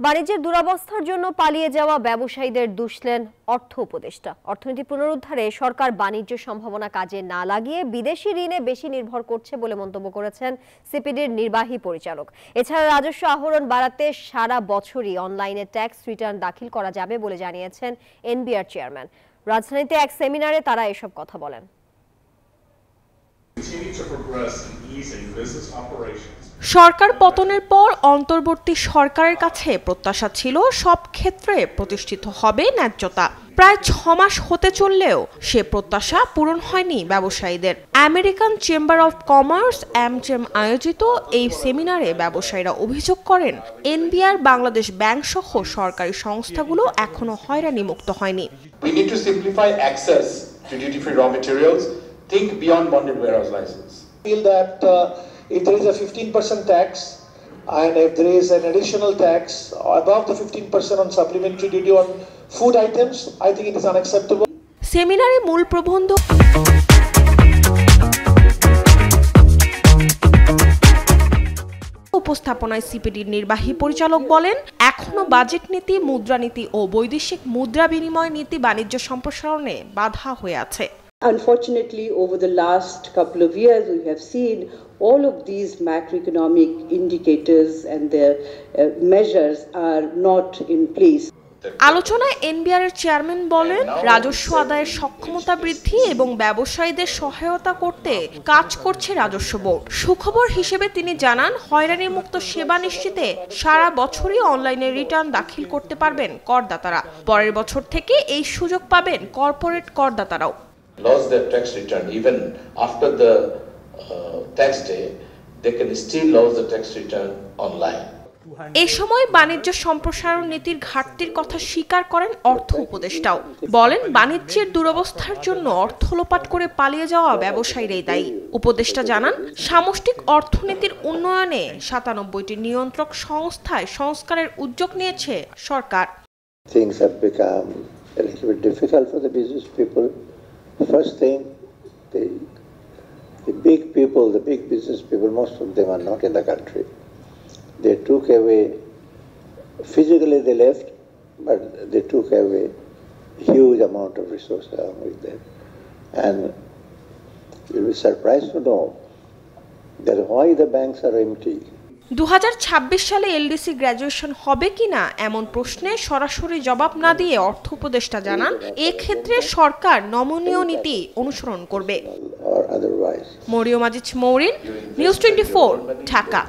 বাণিজ্যের দুরবস্থার জন্য পালিয়ে যাওয়া ব্যবসায়ীদের দুষলেন অর্থ উপদেষ্টা। অর্থনীতি পুনরুদ্ধারে সরকার বাণিজ্য সম্ভাবনা কাজে না লাগিয়ে বিদেশি ঋণে বেশি নির্ভর করছে বলে মন্তব্য করেছেন সিপিডির নির্বাহী পরিচালক। এছাড়া রাজস্ব আহরণ বাড়াতে সারা বছরই অনলাইনে ট্যাক্স রিটার্ন দাখিল করা যাবে বলে জানিয়েছেন এনবিআর চেয়ারম্যান। রাজধানীতে এক সেমিনারে তারা এসব কথা বলেন। সরকার পতনের পর অন্তর্বর্তী সরকারের কাছে প্রত্যাশা ছিল সব ক্ষেত্রে প্রতিষ্ঠিত হবে ন্যায্যতা। প্রায় 6 মাস হতে চললেও সে প্রত্যাশা পূরণ হয়নি ব্যবসায়ীদের। American chamber of commerce AmCham আয়োজিত এই সেমিনারে ব্যবসায়ীরা অভিযোগ করেন এনবিআর, বাংলাদেশ ব্যাংক সহ সরকারি সংস্থাগুলো এখনো হয়রানি মুক্ত হয়নি। We need to simplify access to duty-free raw materials. Think beyond bonded warehouse license. I feel that if there is a 15% tax and if there is an additional tax above the 15% on supplementary duty on food items, I think it is unacceptable. সেমিনারে মূল প্রবন্ধ উপস্থাপনায় সিপিডির নির্বাহী পরিচালক বলেন, এখনো budget নীতি, মুদ্রানীতি ও বৈদেশিক মুদ্রা বিনিময় নীতি বাণিজ্য সম্প্রসারণে বাধা হয়ে আছে। Unfortunately, over the last couple of years, we have seen all of these macroeconomic indicators and their measures are not in place. আলোচনায় এনবিআর এর চেয়ারম্যান বলেন, রাজস্ব আদায়ের সক্ষমতা বৃদ্ধি এবং ব্যবসায়ীদের সহায়তা করতে কাজ করছে রাজস্ব বোর্ড। সুখবর হিসেবে তিনি জানান, হয়রানি মুক্ত সেবা নিশ্চিতে সারা বছরই অনলাইনে রিটার্ন দাখিল করতে পারবেন করদাতারা। পরের বছর থেকে এই সুযোগ পাবেন corporate করদাতারাও। Lost their tax return even after the tax day, they can still lose the tax return online. এই সময় বাণিজ্য সম্প্রসারণ নীতির ঘাটতির কথা স্বীকার করেন অর্থ উপদেষ্টাও। বলেন, বাণিজ্যের দুরবস্থার জন্য অর্থ লোপাট করে পালিয়ে যাওয়া ব্যবসায়ীরাই দায়ী। উপদেষ্টা জানান, সামষ্টিক অর্থনীতির উন্নয়নে 97টি নিয়ন্ত্রক সংস্থায় সংস্কারের উদ্যোগ নিয়েছে সরকার। Things have become a little bit difficult for the business people. First thing, the big people, the big business people, most of them are not in the country. They took away, physically they left, but they took away huge amount of resources along with them. And you'll be surprised to know that why the banks are empty. 2026 সালে LDC graduation হবে কিনা এমন প্রশ্নে সরাসরি জবাব না দিয়ে অর্থ উপদেষ্টা জানান, এক্ষেত্রে সরকার নমনীয় নীতি অনুসরণ করবে। মরিয়ম আজিজ মৌরিন, নিউজ 24, ঢাকা।